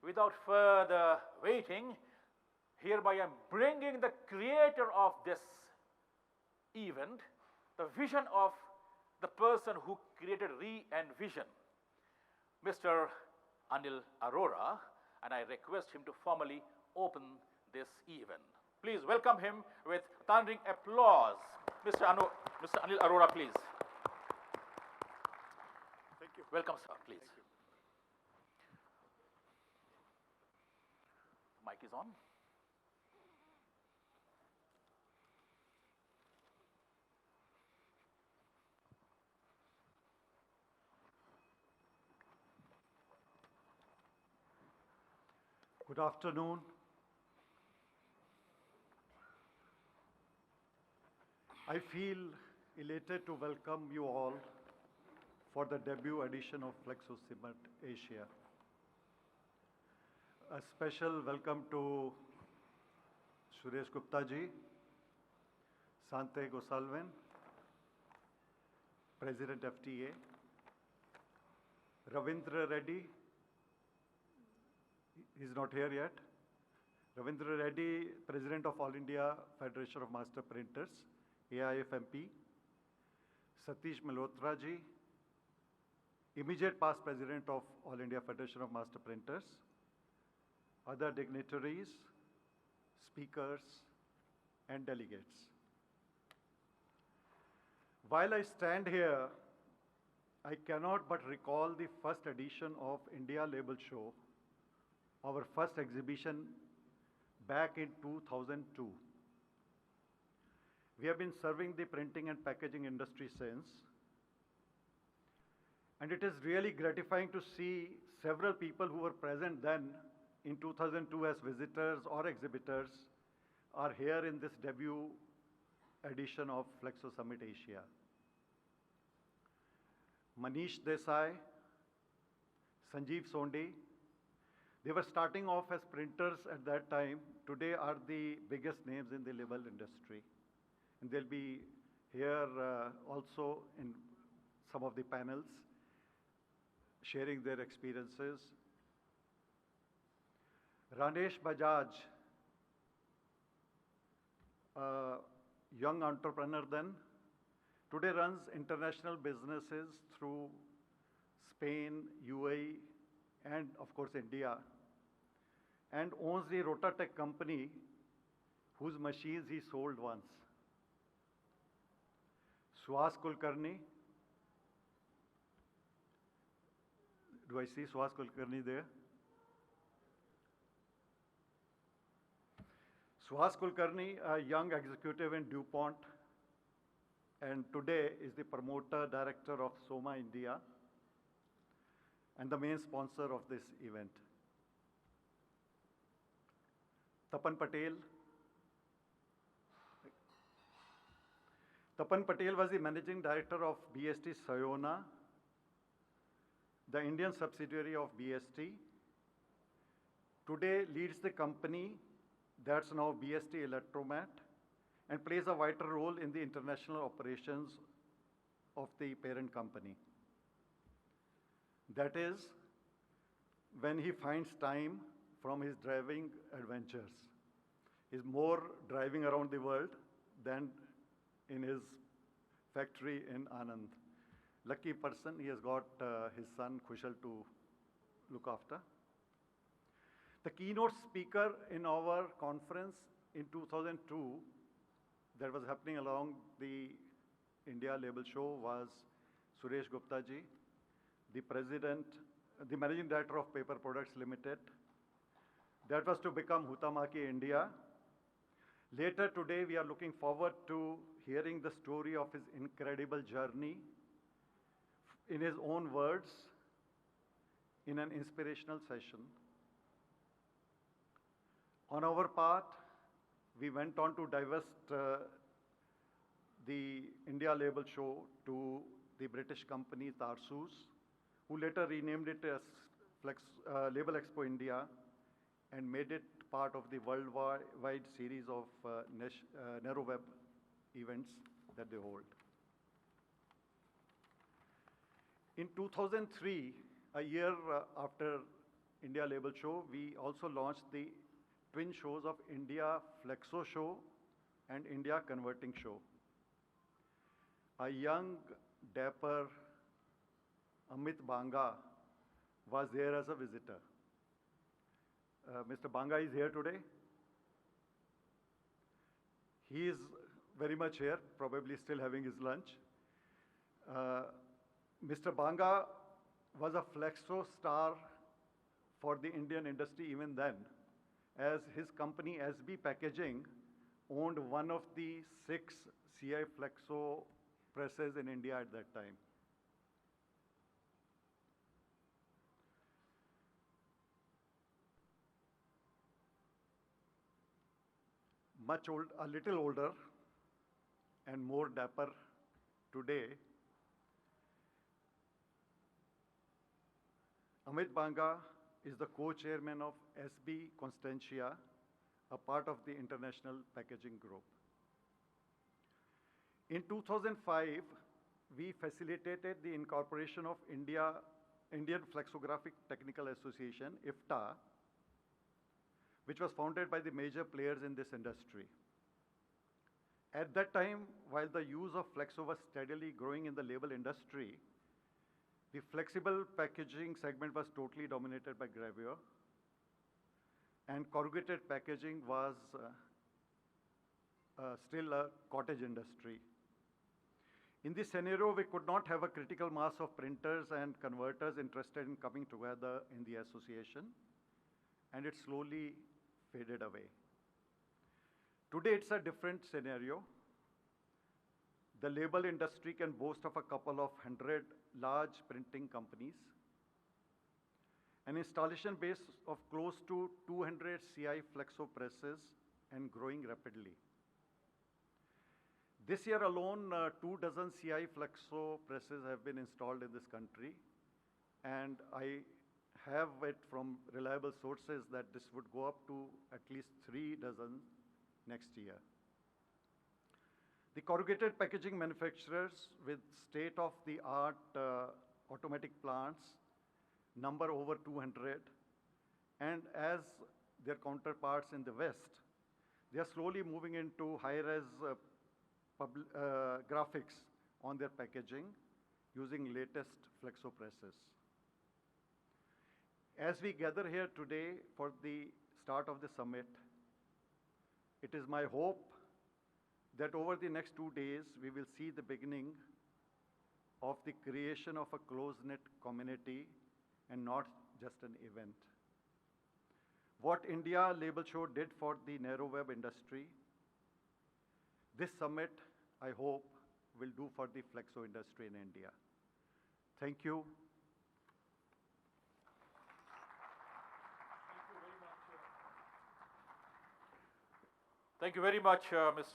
without further waiting, hereby I am bringing the creator of this event, the vision of the person who created Re-Envision, Mr. Anil Arora, and I request him to formally open this event. Please welcome him with thundering applause. Mr. Anil Arora, please. Thank you. Welcome, sir, please. Thank you. Mic is on. Good afternoon. I feel elated to welcome you all for the debut edition of Flexo Cement Asia. A special welcome to Suresh Gupta ji, Sante Gosalvan, President FTA, Ravindra Reddy, he's not here yet, Ravindra Reddy, President of All India Federation of Master Printers, AIFMP, Satish Malhotra ji, immediate past President of All India Federation of Master Printers, other dignitaries, speakers, and delegates. While I stand here, I cannot but recall the first edition of India Label Show, our first exhibition back in 2002. We have been serving the printing and packaging industry since, and it is really gratifying to see several people who were present then in 2002 as visitors or exhibitors are here in this debut edition of Flexo Summit Asia. Manish Desai, Sanjeev Sondi, they were starting off as printers at that time. Today are the biggest names in the label industry. And they'll be here also in some of the panels, sharing their experiences. Ranesh Bajaj, a young entrepreneur then, today runs international businesses through Spain, UAE, and of course India, and owns the Rotatech company whose machines he sold once. Suhas Kulkarni, do I see Suhas Kulkarni there? Suhas Kulkarni, a young executive in DuPont, and today is the promoter director of Soma India and the main sponsor of this event. Tapan Patel. Tapan Patel was the managing director of BST Sayona, the Indian subsidiary of BST. Today leads the company that's now BST Electromat and plays a vital role in the international operations of the parent company. That is, when he finds time from his driving adventures. He's more driving around the world than in his factory in Anand. Lucky person, he has got his son Kushal to look after. The keynote speaker in our conference in 2002 that was happening along the India Label Show was Suresh Gupta ji, the managing director of Paper Products Limited. That was to become Huhtamaki India. Later today, we are looking forward to hearing the story of his incredible journey in his own words in an inspirational session. On our part, we went on to divest the India Label Show to the British company Tarsus, who later renamed it as Label Expo India and made it part of the worldwide series of narrow web events that they hold. In 2003, a year after India Label Show, we also launched the twin shows of India Flexo Show and India Converting Show. A young, dapper Amit Banga was there as a visitor. Mr. Banga is here today. He is very much here, probably still having his lunch. Mr. Banga was a Flexo star for the Indian industry even then, as his company SB Packaging owned one of the 6 CI Flexo presses in India at that time. A little older and more dapper today, Amit Banga is the co-chairman of SB Constantia, a part of the International Packaging Group. In 2005, we facilitated the incorporation of Indian Flexographic Technical Association, IFTA, which was founded by the major players in this industry. At that time, while the use of Flexo was steadily growing in the label industry, the flexible packaging segment was totally dominated by gravure, and corrugated packaging was still a cottage industry. In this scenario, we could not have a critical mass of printers and converters interested in coming together in the association, and it slowly faded away. Today, it's a different scenario. The label industry can boast of a couple of 100 large printing companies, an installation base of close to 200 CI Flexo presses and growing rapidly. This year alone, 2 dozen CI Flexo presses have been installed in this country, and I have it from reliable sources that this would go up to at least 3 dozen next year. The corrugated packaging manufacturers with state-of-the-art automatic plants number over 200, and as their counterparts in the West, they are slowly moving into high-res graphics on their packaging using latest Flexo presses. As we gather here today for the start of the summit, it is my hope that over the next 2 days, we will see the beginning of the creation of a close-knit community and not just an event. What India Label Show did for the narrow web industry, this summit, I hope, will do for the Flexo industry in India. Thank you. Thank you very much, Mr.